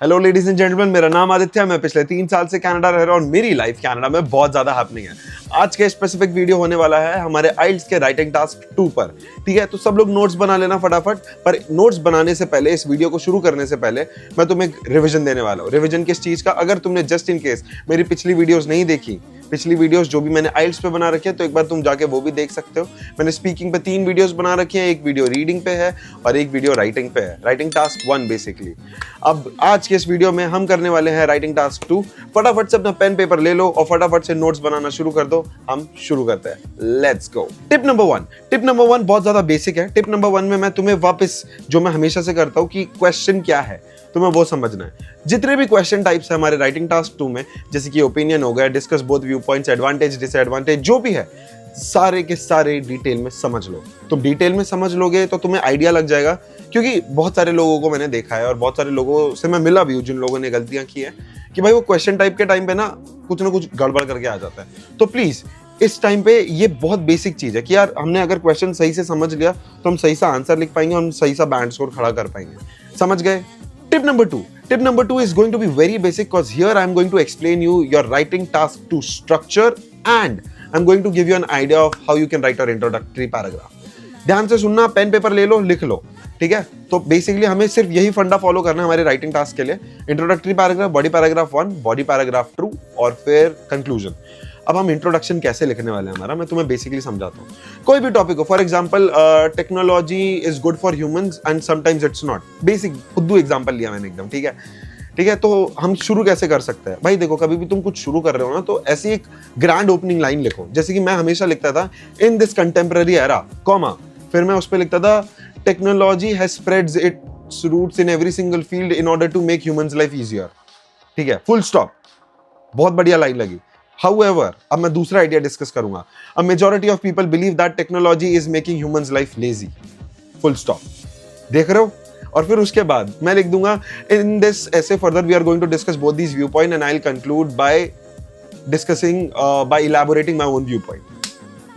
Hello ladies and gentleman, मेरा नाम आदित्य है। मैं पिछले 3 साल से कनाडा रह रहा हूँ और मेरी लाइफ कनाडा में बहुत ज्यादा हैपनिंग है। आज के स्पेसिफिक वीडियो होने वाला है हमारे आइल्स के राइटिंग टास्क 2 पर। ठीक है, तो सब लोग नोट्स बना लेना फटाफट। पर नोट्स बनाने से पहले, इस वीडियो को शुरू करने से पहले मैं तुम्हें रिवीजन देने वाला हूँ। रिवीजन किस चीज का? अगर तुमने जस्ट इन केस मेरी पिछली वीडियोस नहीं देखी, पिछली वीडियोस जो भी मैंने आइल्स पे बना रखी है, तो एक बार तुम जाके वो भी देख सकते हो। मैंने स्पीकिंग पे 3 वीडियोस बना रखी हैं, एक वीडियो रीडिंग पे है और एक वीडियो राइटिंग पे है, राइटिंग टास्क 1 बेसिकली। अब आज के इस वीडियो में हम करने वाले हैं राइटिंग टास्क 2। फटाफट से अपना पेन पेपर ले लो और फटाफट से नोट्स बनाना शुरू कर दो। हम शुरू करते हैं, लेट्स गो। टिप नंबर 1 बहुत ज्यादा बेसिक है। टिप नंबर 1 में मैं तुम्हें वापस, जो मैं हमेशा से करता हूँ कि क्वेश्चन क्या है, तुम्हें वो समझना है। जितने भी क्वेश्चन टाइप्स है हमारे राइटिंग टास्क 2 में, जैसे कि ओपिनियन हो गया, discuss both view points, advantage disadvantage, जो भी है सारे के सारे डिटेल में समझ लो। तुम डिटेल में समझ लोगे तो तुम्हें आइडिया लग जाएगा, क्योंकि बहुत सारे लोगों को मैंने देखा है और बहुत सारे लोगों से मैं मिला भी हूँ जिन लोगों ने गलतियां की है कि भाई वो क्वेश्चन टाइप के टाइम पे ना कुछ गड़बड़ करके आ जाता है। तो प्लीज इस टाइम पे ये बहुत बेसिक चीज है कि यार हमने अगर क्वेश्चन सही से समझ लिया तो हम सही सा आंसर लिख पाएंगे, हम सही सा बैंड स्कोर खड़ा कर पाएंगे। समझ गए? Tip number 2 is going to be very basic because here I am going to explain you your writing task 2 structure and I'm going to give you an idea of how you can write your introductory paragraph. ध्यान से सुनना, pen paper ले लो, लिख लो। ठीक है, तो basically हमें सिर्फ यही फंडा फॉलो करना है हमारे राइटिंग टास्क के लिए। Introductory paragraph, body paragraph 1, body paragraph 2 और फिर कंक्लूजन। अब हम इंट्रोडक्शन कैसे लिखने वाले हैं हमारा, मैं तुम्हें बेसिकली समझाता हूँ। कोई भी टॉपिक हो, for example technology is good for humans and sometimes it's not. Basic खुद्दू एग्जांपल लिया मैंने एकदम। ठीक है, तो हम शुरू कैसे कर सकते हैं? भाई देखो, कभी भी तुम कुछ शुरू कर रहे हो ना, तो ऐसी एक ग्रैंड ओपनिंग लाइन लिखो। जैसे कि मैं हमेशा लिखता था in this contemporary era, comma, फिर मैं उस पर लिखता था technology has spreads its roots in every single field in order to make humans life easier. ठीक है, फुल स्टॉप। बहुत बढ़िया लाइन लगी। However, अब मैं दूसरा आइडिया डिस्कस करूंगा। A majority of people believe that technology is making humans life lazy. Full stop. देख रहे हो? और फिर उसके बाद मैं लिख दूंगा in this essay further we are going to discuss both these viewpoint and I'll conclude by discussing by elaborating my own viewpoint.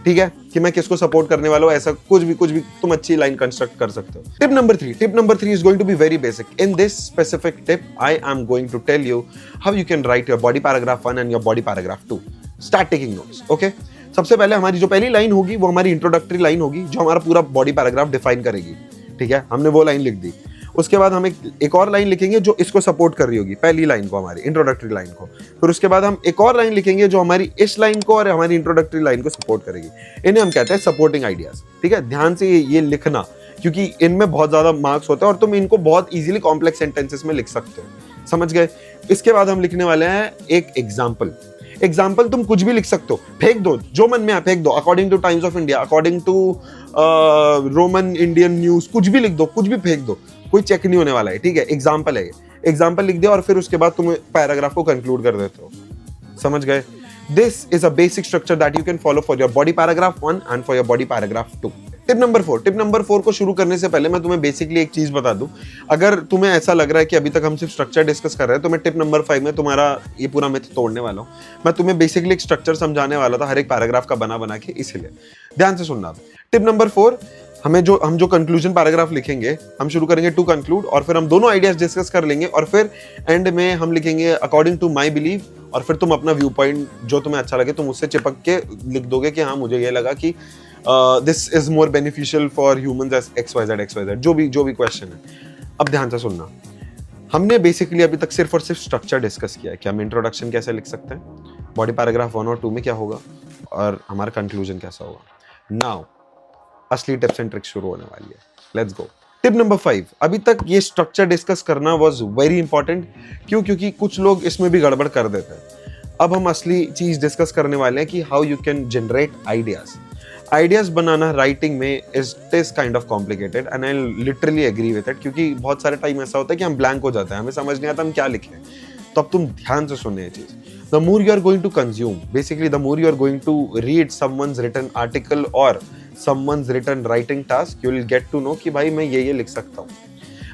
ठीक है, कि मैं किसको सपोर्ट करने वाला हूँ, ऐसा कुछ भी तुम अच्छी लाइन कंस्ट्रक्ट कर सकते हो। Tip number 3 is going to be very basic. In this specific tip, I am going to tell you how you can write your body paragraph 1 and your body paragraph 2. Start taking notes, okay? सबसे पहले हमारी जो पहली line होगी वो हमारी introductory line होगी, जो हमारा पूरा बॉडी पैराग्राफ डिफाइन करेगी। ठीक है, हमने वो लाइन लिख दी। उसके बाद हम एक और लाइन लिखेंगे जो इसको सपोर्ट कर रही होगी, पहली लाइन को, हमारी इंट्रोडक्टरी लाइन को। फिर उसके बाद हम एक और लाइन लिखेंगे जो हमारी इस लाइन को और हमारी इंट्रोडक्टरी लाइन को सपोर्ट करेगी। इन्हें हम कहते हैं सपोर्टिंग आइडियाज। ठीक है, ध्यान से ये लिखना, क्योंकि इनमें बहुत ज्यादा मार्क्स होते हैं और तुम इनको बहुत इजीली कॉम्प्लेक्स सेंटेंसेस में लिख सकते हो। समझ गए? इसके बाद हम लिखने वाले हैं एक एग्जाम्पल तुम कुछ भी लिख सकते हो, फेंक दो, जो मन में आए फेंक दो। According to Times of India, according to Roman Indian news, कुछ भी लिख दो, कुछ भी फेंक दो, कोई चेक नहीं होने वाला है। ठीक है, एग्जाम्पल है, एग्जाम्पल लिख दिया और फिर उसके बाद तुम पैराग्राफ को कंक्लूड कर देते हो। समझ गए? This is a basic structure that you can follow for your body paragraph 1 and for your body paragraph 2। Tip number 4 को शुरू करने से पहले मैं तुम्हें बेसिकली एक चीज बता दूं। अगर तुम्हें ऐसा लग रहा है कि अभी तक हम सिर्फ स्ट्रक्चर डिस्कस कर रहे हैं, तो मैं टिप नंबर 5 में तुम्हारा ये पूरा मिथ तोड़ने वाला हूं। मैं तुम्हें बेसिकली एक स्ट्रक्चर समझाने वाला था हर एक पैराग्राफ का बना के, इसलिए ध्यान से सुनना। टिप नंबर 4, हम जो कंक्लूजन पैराग्राफ लिखेंगे, हम शुरू करेंगे टू कंक्लूड और फिर हम दोनों आइडियाज डिस्कस कर लेंगे और फिर एंड में हम लिखेंगे अकॉर्डिंग टू माई बिलीव, और फिर तुम अपना व्यू पॉइंट जो तुम्हें अच्छा लगे तुम उससे चिपक के लिख दोगे कि हाँ मुझे ये लगा कि this is more beneficial for humans as XYZ, जो भी क्वेश्चन है। अब ध्यान से सुनना, हमने बेसिकली अभी तक सिर्फ और सिर्फ स्ट्रक्चर डिस्कस किया है कि हम इंट्रोडक्शन कैसे लिख सकते हैं, बॉडी पैराग्राफ 1 और 2 में क्या होगा और हमारा कंक्लूजन कैसा होगा। नाउ असली टिप्स एंड ट्रिक्स शुरू होने वाली है, लेट्स गो। टिप नंबर 5, अभी तक ये स्ट्रक्चर डिस्कस करना वाज वेरी इंपॉर्टेंट। क्योंकि कुछ लोग इसमें भी गड़बड़ कर देते हैं। अब हम असली चीज डिस्कस करने वाले हैं कि how you can generate ideas बनाना राइटिंग में is kind of complicated and I literally agree with it, क्योंकि बहुत सारे टाइम ऐसा होता है कि हम ब्लैंक हो जाते हैं, हमें समझ नहीं आता हम क्या लिखें। तो अब तुम ध्यान से सुनने ये चीज। The more you are going to consume, basically the more you are going to read someone's written article और someone's written writing task, you will get to know कि भाई मैं ये लिख सकता हूँ।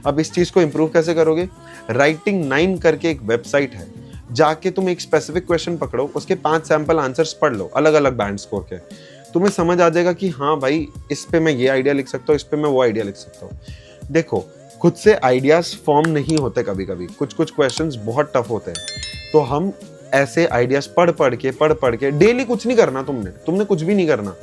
अब इस चीज को इंप्रूव कैसे करोगे? राइटिंग 9 करके एक वेबसाइट है, जाके तुम एक स्पेसिफिक क्वेश्चन पकड़ो, उसके 5 सैंपल आंसर्स पढ़ लो अलग अलग बैंड स्कोर के, तुम्हें समझ आ जाएगा कि हाँ भाई इस पे मैं ये आइडिया लिख सकता हूँ, इस पे मैं वो आइडिया लिख सकता हूँ। देखो, खुद से आइडियाज फॉर्म नहीं होते, कभी कभी कुछ कुछ क्वेश्चंस बहुत टफ होते हैं, तो हम ऐसे आइडियाज पढ़ पढ़ के डेली कुछ नहीं करना, तुमने कुछ भी नहीं करना।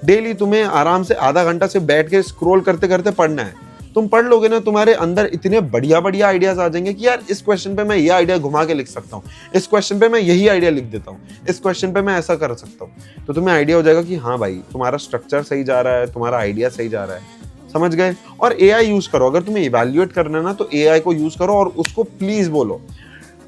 डेली तुम्हें आराम से आधा घंटा से बैठ के स्क्रॉल करते करते पढ़ना है। तुम पढ़ लोगे ना, तुम्हारे अंदर इतने बढ़िया बढ़िया आइडियाज आ जाएंगे कि यार इस क्वेश्चन पे मैं ये आइडिया घुमा के लिख सकता हूँ, इस क्वेश्चन पे मैं यही आइडिया लिख देता हूँ, इस क्वेश्चन पे मैं ऐसा कर सकता हूँ। तो तुम्हें आइडिया हो जाएगा कि हाँ भाई तुम्हारा स्ट्रक्चर सही जा रहा है, तुम्हारा आइडिया सही जा रहा है। समझ गए? और एआई यूज करो, अगर तुम्हें इवैल्यूएट करना है ना तो एआई को यूज करो और उसको प्लीज बोलो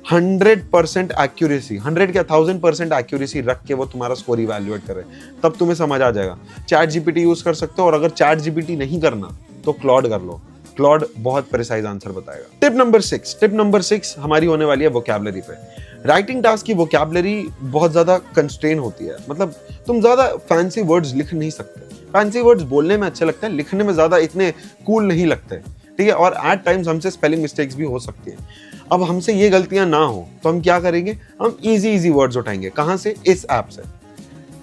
100% एक्यूरेसी, 100 क्या 1000% एक्यूरेसी रख के वो तुम्हारा स्कोर इवैल्यूएट करे, तब तुम्हें समझ आ जाएगा। चैट जीपीटी यूज कर सकते हो, और अगर चैट जीपीटी नहीं करना तो क्लॉड कर लो, क्लॉड बहुत प्रिसाइज आंसर बताएगा। टिप नंबर 6 हमारी होने वाली है वोकैबुलरी पे। राइटिंग टास्क की वोकैबुलरी बहुत ज्यादा कंस्ट्रेन होती है, मतलब तुम ज्यादा फैंसी वर्ड्स लिख नहीं सकते। फैंसी वर्ड्स बोलने में अच्छे लगते हैं, लिखने में ज्यादा इतने कूल नहीं लगते, ठीक है। और एट टाइम्स हमसे स्पेलिंग मिस्टेक्स भी हो सकती हैं। अब हमसे ये गलतियां ना हो तो हम क्या करेंगे, हम इजी वर्ड्स उठाएंगे। कहां से? इस ऐप से।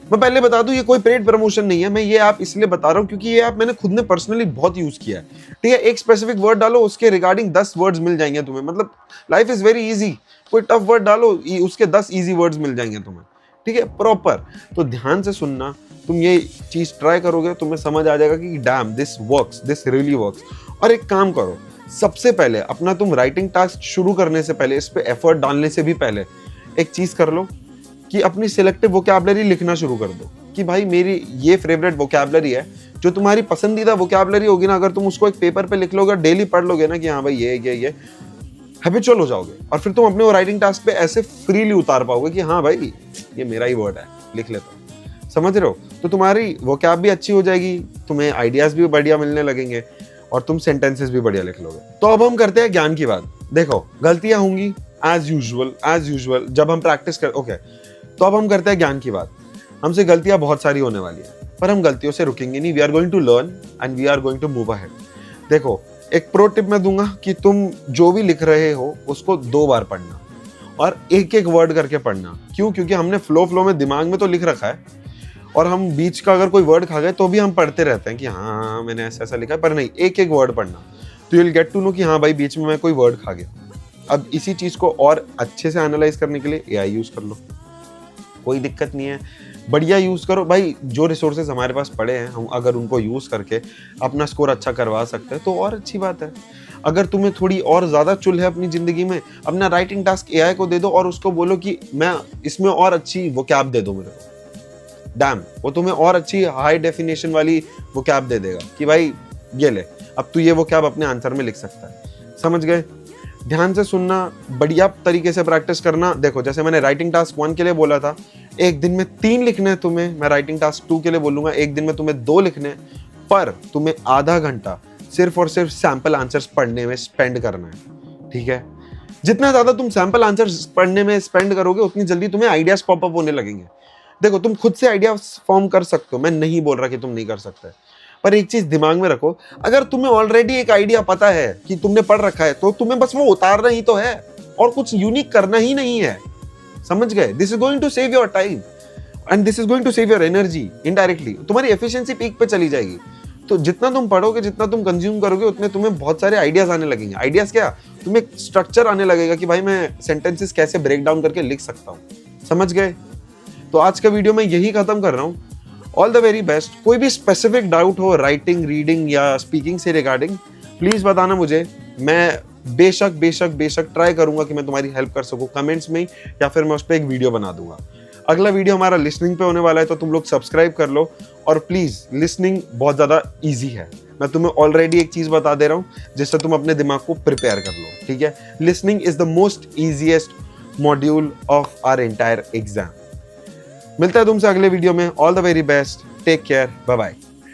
मैं पहले बता दूं, ये कोई पेड प्रमोशन नहीं है, मैं ये ऐप इसलिए बता रहा हूं क्योंकि ये ऐप मैंने खुद ने पर्सनली बहुत यूज किया है, ठीक है। एक स्पेसिफिक वर्ड डालो, उसके रिगार्डिंग 10 वर्ड्स मिल जाएंगे तुम्हें, मतलब लाइफ इज वेरी इजी। कोई टफ वर्ड डालो, उसके 10 इजी वर्ड्स मिल जाएंगे तुम्हें, ठीक है, प्रॉपर। तो ध्यान से सुनना, तुम ये चीज ट्राई करोगे, तुम्हें समझ आ जाएगा कि dam this works, this really works. और एक काम करो, सबसे पहले अपना तुम राइटिंग टास्क शुरू करने से पहले, इस पे एफर्ट डालने से भी पहले एक चीज कर लो कि अपनी सिलेक्टिव वोकैबुलरी लिखना शुरू कर दो कि भाई मेरी ये फेवरेट वोकैबुलरी है। जो तुम्हारी पसंदीदा वोकैबुलरी होगी ना, अगर तुम उसको एक पेपर पे लिख लोगे, डेली पढ़ लोगे ना कि हाँ भाई ये हैबिचुअल हो जाओगे, और फिर तुम अपने वो राइटिंग टास्क पे ऐसे फ्रीली उतार पाओगे कि हाँ भाई ये मेरा ही वर्ड है, लिख लेता हूँ। समझ रहे हो? तो तुम्हारी वोकैब भी अच्छी हो जाएगी, तुम्हें आइडियाज भी बढ़िया मिलने लगेंगे, और तुम सेंटेंसेस भी बढ़िया लिख लोगे। तो अब हम करते हैं ज्ञान की बात। देखो, गलतियां होंगी एज यूजुअल जब हम प्रैक्टिस कर, ओके। तो अब हम करते हैं ज्ञान की बात। हमसे गलतियां बहुत सारी होने वाली है, पर हम गलतियों से रुकेंगे नहीं। We are going to learn and we are going to move ahead. देखो, एक प्रो टिप मैं दूंगा कि तुम जो भी लिख रहे हो उसको 2 बार पढ़ना और एक वर्ड करके पढ़ना। क्यों? क्योंकि हमने फ्लो में दिमाग में तो लिख रखा है, और हम बीच का अगर कोई वर्ड खा गए तो भी हम पढ़ते रहते हैं कि हाँ मैंने ऐसा लिखा है, पर नहीं, एक वर्ड पढ़ना। तो you will get to know कि हाँ भाई बीच में मैं कोई वर्ड खा गया। अब इसी चीज को और अच्छे से एनालाइज करने के लिए एआई यूज कर लो, कोई दिक्कत नहीं है, बढ़िया यूज करो भाई। जो रिसोर्सेज हमारे पास पड़े हैं, हम अगर उनको यूज करके अपना स्कोर अच्छा करवा सकते हैं तो और अच्छी बात है। अगर तुम्हें थोड़ी और ज्यादा चुल है अपनी जिंदगी में, अपना राइटिंग टास्क एआई को दे दो और उसको बोलो कि मैं इसमें और अच्छी वोकैब दे दो मेरे को। डैम, वो तुम्हें और अच्छी हाई डेफिनेशन वाली वोकैब दे देगा कि भाई ये ले, अब तू ये वोकैब अपने आंसर में लिख सकता है। समझ गए? ध्यान से सुनना, बढ़िया तरीके से प्रैक्टिस करना। देखो, जैसे मैंने राइटिंग टास्क 1 के लिए बोला था, एक दिन में 3 लिखने हैं तुम्हें। मैं राइटिंग टास्क 2 के लिए बोलूंगा, एक दिन में तुम्हें 2 लिखने, पर तुम्हें आधा घंटा सिर्फ और सिर्फ सैंपल आंसर्स पढ़ने में स्पेंड करना है, ठीक है। जितना ज्यादा तुम सैंपल आंसर्स पढ़ने में स्पेंड करोगे, उतनी जल्दी तुम्हें आइडियाज पॉपअप होने लगेंगे। देखो, तुम खुद से आइडिया फॉर्म कर सकते हो, मैं नहीं बोल रहा कि तुम नहीं कर सकते, पर एक चीज दिमाग में रखो, अगर तुम्हें ऑलरेडी एक आइडिया पता है कि तुमने पढ़ रखा है, तो तुम्हें बस वो उतारना ही तो है और कुछ यूनिक करना ही नहीं है। समझ गए? This is going to save your time and this is going to save your energy indirectly. तुम्हारी एफिशिएंसी पीक पे चली जाएगी। तो जितना तुम पढ़ोगे, जितना तुम कंज्यूम करोगे, उतने तुम्हें बहुत सारे आइडियाज आने लगेंगे। आइडियाज क्या, तुम्हें स्ट्रक्चर आने लगेगा कि भाई मैं सेंटेंसेस कैसे ब्रेक डाउन करके लिख सकता हूँ। समझ गए? तो आज का वीडियो मैं यही खत्म कर रहा हूँ। All the very best. कोई भी स्पेसिफिक डाउट हो राइटिंग, रीडिंग या स्पीकिंग से रिगार्डिंग, प्लीज बताना मुझे। मैं बेशक ट्राई करूंगा कि मैं तुम्हारी हेल्प कर सकूं कमेंट्स में, या फिर मैं उस पर एक वीडियो बना दूंगा। अगला वीडियो हमारा लिसनिंग पे होने वाला है, तो तुम लोग सब्सक्राइब कर लो। और प्लीज, लिसनिंग बहुत ज्यादा ईजी है। मैं तुम्हें ऑलरेडी एक चीज बता दे रहा हूँ जिससे तुम अपने दिमाग को प्रिपेयर कर लो, ठीक है। Listening is the most easiest module of our entire exam. मिलता है तुमसे अगले वीडियो में। All the very best, take care, bye bye.